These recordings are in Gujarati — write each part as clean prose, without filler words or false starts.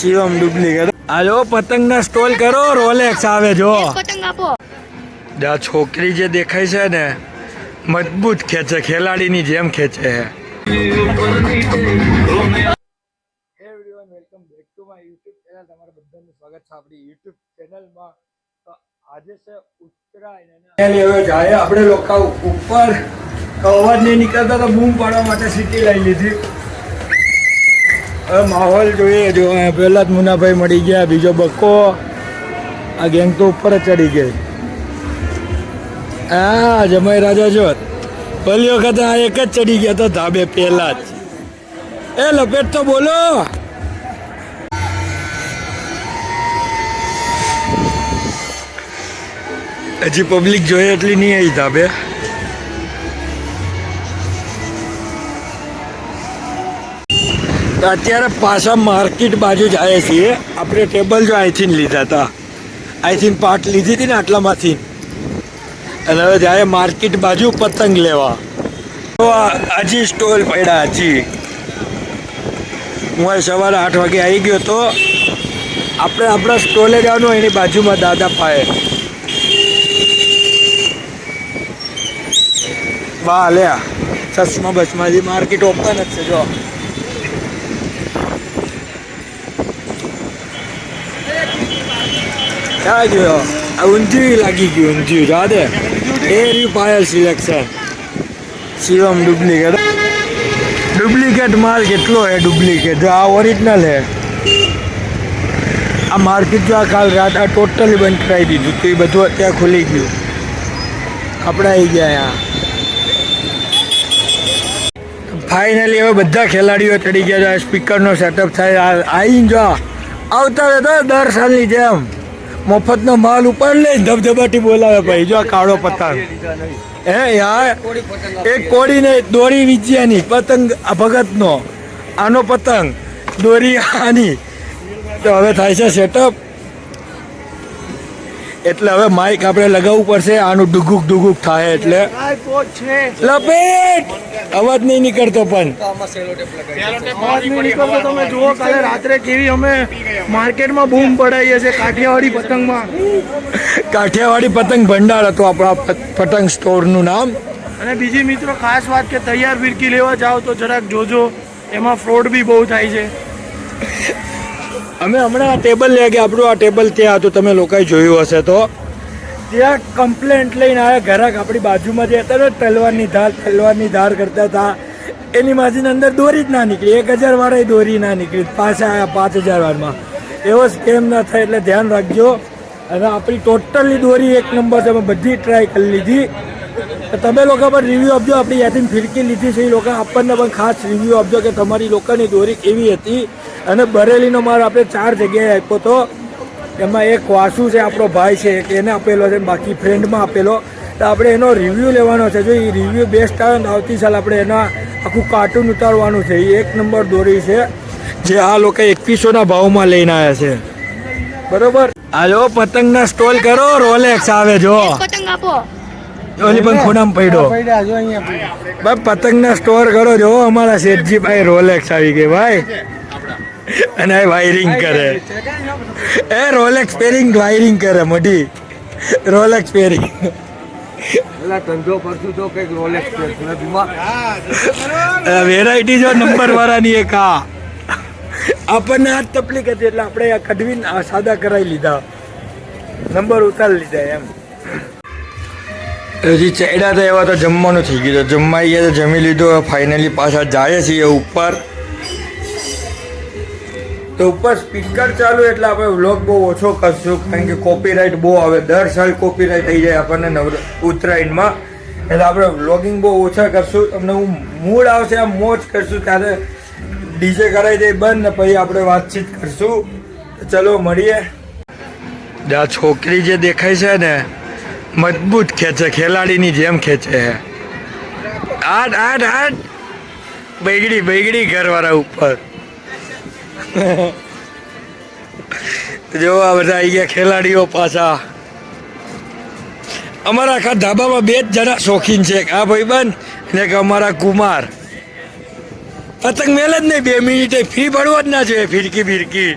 શિવમ ડુપ્લિકેટ આ જો પતંગના સ્ટોલ કરો રોલેક્સ આવે જો પતંગ આપો આ છોકરી જે દેખાય છે ને મજબૂત ખેંચે ખેલાડીની જેમ ખેંચે છે everyone welcome back to my YouTube channel તમારા બધાનું સ્વાગત છે આપણી યુટ્યુબ ચેનલમાં તો આજે છે ઉત્તરાયણ હવે જાય આપણે લોકો ઉપર અવાજ નહીં નીકળતા તો બૂમ પાડવા માટે સીટી લઈ લીધી હવે માહોલ જોઈએ જો પહેલા જ મુનાભાઈ મળી ગયા બીજો બક્કો આ ગેંગ તો ઉપર જ ચડી ગઈ હા જમાઈ રાજા જો પહેલી વખત આ એક જ ચડી ગયા તો ધાબે પહેલા જ એ લપેટ તો બોલો હજી પબ્લિક જોઈએ એટલી નહીં આવી ધાબે અત્યારે પાછા માર્કેટ બાજુ જ આવ્યા છીએ આપણે ટેબલ જો અહીંથી લીધા હતા અહીંથી પાટ લીધી હતી ને આટલામાંથી અને હવે જાય માર્કેટ બાજુ પતંગ લેવા તો હજી સ્ટોલ પડ્યા હજી હું સવારે 8 વાગે આવી ગયો તો આપણે આપણા સ્ટોલે જવાનું એની બાજુમાં દાદા પાએ વાહ લે ચશ્મા બસમાંથી માર્કેટ ઓપન જ છે જો ક્યાં ગયો આ ઊંધિયું લાગી ગયું ઊંધિયું જા દે એ રહ્યું પાયલ સિલેક્શન શિવમ ડુપ્લિકેટ માલ કેટલો હે ડુપ્લિકેટ જો આ ઓરિજિનલ હે આ માર્કેટ જો આ કાલ રાત આ ટોટલી બંધ કરાવી દીધું તો એ બધું અત્યારે ખુલી ગયું આપણે આવી ગયા અહીંયા ફાઇનલી હવે બધા ખેલાડીઓ ચડી ગયા છે સ્પીકરનો સેટઅપ થાય આવીને જો આવતા રહે તો દર સાલની જેમ મફતનો માલ ઉપર લે ધબધબાટી બોલાવે ભાઈ જો કાળો પતંગ હે યાર એક કોડી ને દોરી વિજ્યાની પતંગ આ ભગતનો આનો પતંગ દોરી આની તો હવે થાય છે સેટઅપ એટલે હવે માઇક આપણે લગાવવું પડશે આનું ડુગુક ડુગુક થાય એટલે લપેટ અવાજ નહીં નીકળતો પણ તમે જુઓ કાલે રાત્રે કેવી અમે માર્કેટમાં બૂમ પડાવીએ છીએ કાઠિયાવાડી પતંગમાં કાઠિયાવાડી પતંગ ભંડાર હતો આપણા પતંગ સ્ટોરનું નામ અને બીજી મિત્રો ખાસ વાત કે તૈયાર ફિરકી લેવા જાઓ તો જરાક જોજો એમાં ફ્રોડ બી બહુ થાય છે અમે હમણાં આ ટેબલ લઈ ગયા આપણું આ ટેબલ ત્યાં હતું તમે લોકોએ જોયું હશે તો ત્યાં કમ્પ્લેન્ટ લઈને આવ્યા ઘરાક આપણી બાજુમાં જે હતા ને તલવારની ધાર કરતા હતા એની માજીની અંદર દોરી જ ના નીકળી 1000 વાળા દોરી ના નીકળી પાછા આવ્યા 5000 વારમાં એવો સ્કેમ ના થાય એટલે ધ્યાન રાખજો અને આપણી ટોટલી દોરી એક નંબર છે અમે બધી ટ્રાય કરી લીધી તમે લોકો પણ રિવ્યૂ આપજો આપણી યાથી ફિરકી લીધી છે એ લોકો આપણને પણ ખાસ રિવ્યૂ આપજો કે તમારી લોકોની દોરી કેવી હતી અને બરેલીનો માલ આપણે 4 જગ્યાએ આપ્યો હતો એમાં એક વાસુ છે આપણો ભાઈ છે એને આપેલો છે બાકી ફ્રેન્ડમાં આપેલો તો આપણે એનો રિવ્યૂ લેવાનો છે જો એ રિવ્યૂ બેસ્ટ આવે ને આવતી સાલ આપણે એના આખું કાર્ટૂન ઉતારવાનું છે એ 1 નંબર દોરી છે જે આ લોકો 2100ના ભાવમાં લઈને આવ્યા છે બરોબર આ જો પતંગના સ્ટોલ કરો રોલેક્સ આવે જો પતંગ આપો ઓલી પણ ખૂણામાં પડ્યો ભાઈ પતંગના સ્ટોર કરો જો અમારા શેઠજી ભાઈ રોલેક્સ આવી ગઈ ભાઈ અને વાયરિંગ કરે એ રોલેક્સ પેરિંગ વાયરિંગ કરે મોટી રોલેક્સ પેરિંગ વેરાયટી જો નંબર વાળાની એક આ આપણને આ તકલીફ હતી એટલે આપણે આ કઢવીને સાદા કરાવી લીધા નંબર ઉતારી લીધા એમ હજી ચડ્યા તો એવા તો જમવાનું થઈ ગયું જમવા ગયા તો જમી લીધું ફાઇનલી પાછા જાય છીએ ઉપર તો ઉપર સ્પીકર ચાલુ એટલે આપણે વ્લોગ બહુ ઓછો કરશું કારણ કે કોપીરાઇટ બહુ આવે દર સાલ કોપીરાઇટ થઈ જાય આપણને ઉત્તરાયણમાં એટલે આપણે વ્લોગિંગ બહુ ઓછા કરશું તમને હું મૂડ આવશે આમ મોજ કરશું ત્યારે ડીજે કરાવી દે બંધ ને પછી આપણે વાતચીત કરશું ચલો મળીએ આ છોકરી જે દેખાય છે ને મજબૂત ખેંચે ખેલાડીની જેમ ખેંચે આટ બૈગડી ઘરવાળા ઉપર જો આ બધા આવી ગયા ખેલાડીઓ પાછા અમારા આખા ધાબામાં 2 જ જણા શોખીન છે આ ભાઈબંધ ને કે અમારા કુમાર પતંગ મેલે જ નહીં 2 મિનિટે ફી ભરવો જ ના જોઈએ ફિરકી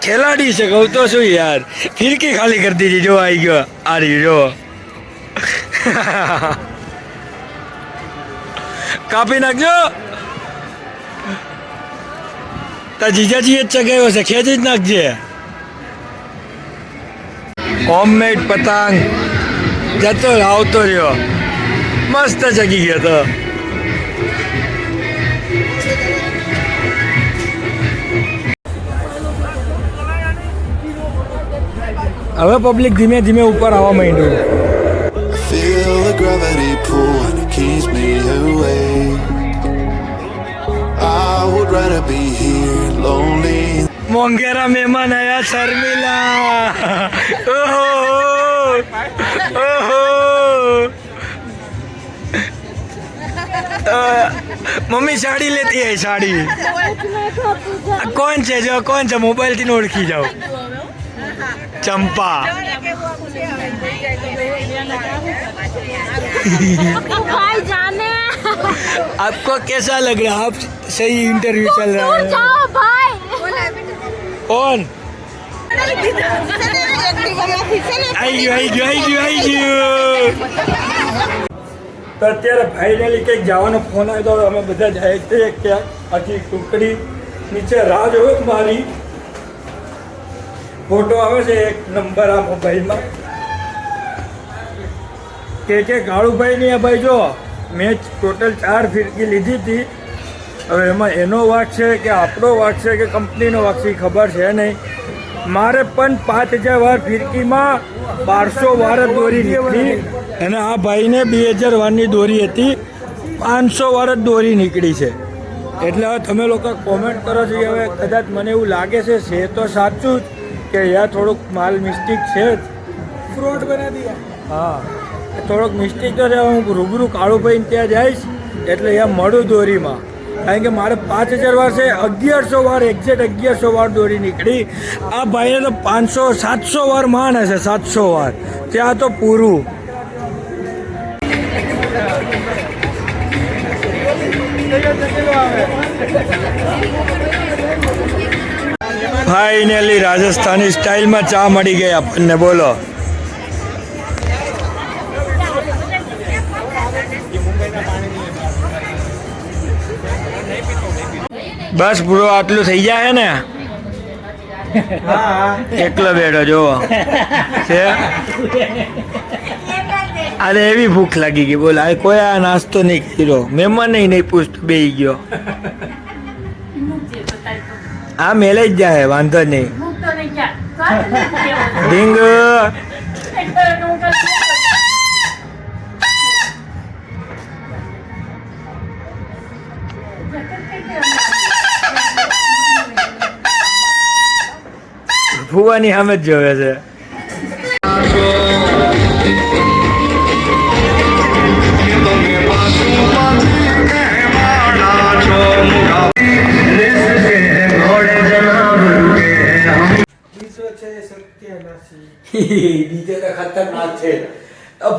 ખેલાડી છે કહું તો શું યાર, ફિરકી ખાલી કરી દીધી. જો આવી ગયો, આ રહ્યો જો. કાપી નાખજો. તાર જીજાજી જ ચગાવ્યો છે, ખેંચી જ નાખજે. હોમમેડ પતંગ જતો આવતો રહ્યો, મસ્ત ચગી ગયો તો. હવે પબ્લિક ધીમે ધીમે ઉપર આવવા માંડ્યું. Feel the gravity pull and it keeps me away. I would rather be here lonely. મોંઘેરા મહેમાન આયા શર્મિલા. ઓહો ઓહો. મમ્મી સાડી લેતી હે, સાડી. કોણ છે? જો કોણ છે? મોબાઈલ થી ઓળખી જાઓ. चंपा. भाई जाने आपको कैसा लग रहा है? आप सही इंटरव्यू चल रहा दूर है. जाओ भाई कौन? आई गयो. તો અત્યારે ફાઇનલી કંઈક જવાનો ફોન આવ્યો તો અમે બધા જાય છીએ ક્યાંક. આખી ટુકડી નીચે રાહ જોવે મારી. ફોટો આવે છે એક નંબર આ મોબાઈલમાં. કે કાળુભાઈ ની આ ભાઈ જો મેં ટોટલ 4 ફિરકી લીધી હતી. હવે એમાં એનો વાક છે કે આપણો વાક છે કે કંપનીનો વાક છે એ ખબર છે નહીં. મારે પણ 5000 વાર ફિરકીમાં 1200 વાર જ દોરી નીકળી અને આ ભાઈને 2000 વારની દોરી હતી, 500 વાર જ દોરી નીકળી છે. એટલે હવે તમે લોકો કોમેન્ટ કરો છો કે હવે કદાચ મને એવું લાગે છે તો સાચું જ કે યાર થોડુંક માલ મિસ્ટેક છે જ. ફ્રોડ બના દિયા. હા, થોડોક મિસ્ટેક તો છે. હું રૂબરૂ કાળુભાઈને ત્યાં જઈશ એટલે અહીંયા મળું દોરીમાં. કારણ કે મારે 5000 વાર છે, 1100 વાર એક્ઝેક્ટ 1100 વાર દોરી નીકળી. આ ભાઈને તો 500-700 વાર માન હશે, 700 વાર. ત્યાં તો પૂરું. ફાઇનલી રાજસ્થાની સ્ટાઇલમાં ચા મળી ગઈ આપણને. બોલો. બસ પૂરો આટલું થઈ જાય ને. એકલો બેઠો જોવો છે. અરે એવી ભૂખ લાગી ગઈ. બોલ, આ કોઈ આ નાસ્તો નહીં કર્યો, મહેમાન નહીં પૂછતો બેહી ગયો. આ મેલે જ જાય, વાંધો નહીં. ઢીંગ. ફુવાની સામે જ જોવે છે. બીજે તો ખતરનાક છે.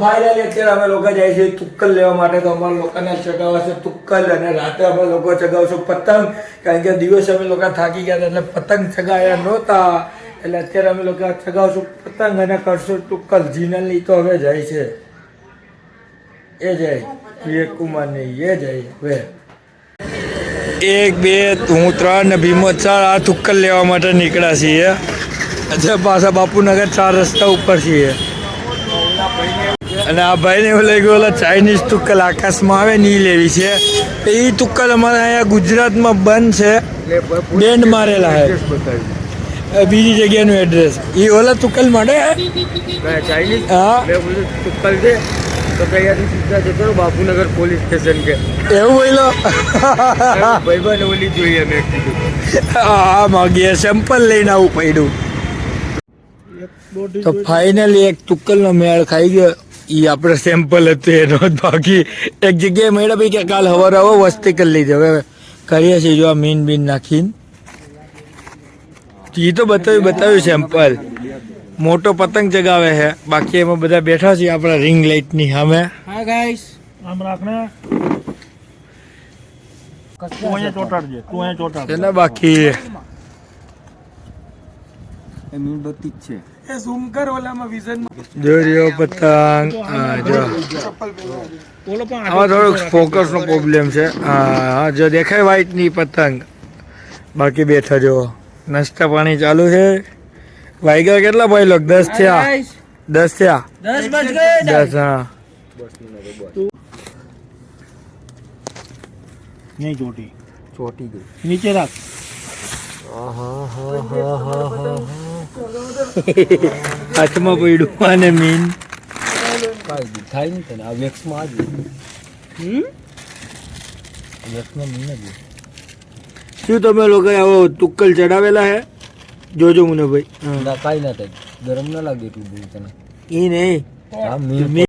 ફાઇનલી અત્યારે અમે લોકો જાય છે તુક્કલ લેવા માટે. તો અમારા લોકોને ચગાવશે તુક્કલ અને રાતે અમે લોકો ચગાવશું પતંગ. કારણ કે દિવસે અમે લોકો થાકી ગયા હતા એટલે પતંગ ચગાવ્યા નહોતા. એટલે અત્યારે અમે લોકો ચગાવશું પતંગ અને કરશું તુક્કલ. જીનલની તો હવે જાય છે, એ જાય. વિવેક કુમાર નહીં, એ જાય હવે. 1 2 હું 3 ને ભીમો 4 આ તુક્કલ લેવા માટે નીકળ્યા છીએ. अच्छा पासा बापूनगर 4 रस्ता ऊपर છીએ. અને આ ભાઈને એવું લાગ્યું ઓલા ચાઇનીઝ તુક્કલ આકાશમાં આવે નહીં લેવી છે. એ તુક્કલ અમારે અહીંયા ગુજરાતમાં બંધ છે, બેન્ડ મારેલા છે. બીજી જગ્યાનું એડ્રેસ એ ઓલા તુક્કલ માટે ચાઇનીઝ. હા, તુક્કલ છે તો તૈયારી સીધા જતો બાપુનગર પોલીસ સ્ટેશન કે એવું બોલો. ભાઈ ઓલી જોઈએ મેં કીધું હા માગીએ સેમ્પલ લઈને આવું પડ્યું. તો ફાઇનલી એક તુક્કલનો મેળ ખાઈ ગયો. એ આપણે સેમ્પલ હતું એનો જ. બાકી એક જગ્યાએ મળ્યા ભાઈ કે કાલ સવારે આવો વસ્તી કરી લીધી. હવે કરીએ છીએ જો આ મીન બીન નાખીને. એ તો બતાવ્યું સેમ્પલ. મોટો પતંગ ચગાવે છે. બાકી એમાં બધા બેઠા છીએ આપણા રિંગ લાઇટની સામે. હા ગાઈસ, આમ રાખને. એના બાકી એ ઝૂમ કર ઓલામાં વિઝન જો રહ્યો પતંગ હા જો આમાં થોડોક ફોકસ નો પ્રોબ્લેમ છે હા જો દેખાય વ્હાઈટ ની પતંગ બાકી બેઠા જો નાસ્તા પાણી ચાલુ છે વાગ્યા કેટલા ભાઈ લોક 10 થયા 10 થયા 10 હા નહીં ચોટી ગઈ નીચે રાખ હાથમાં પડ્યું અને મીન શું તમે લોકો આવો તુક્કલ ચડાવેલા હે જોજો મને ભાઈ કાંઈ ના થાય ગરમ ના લાગે એટલું બધું તને એ નહીં હા મીન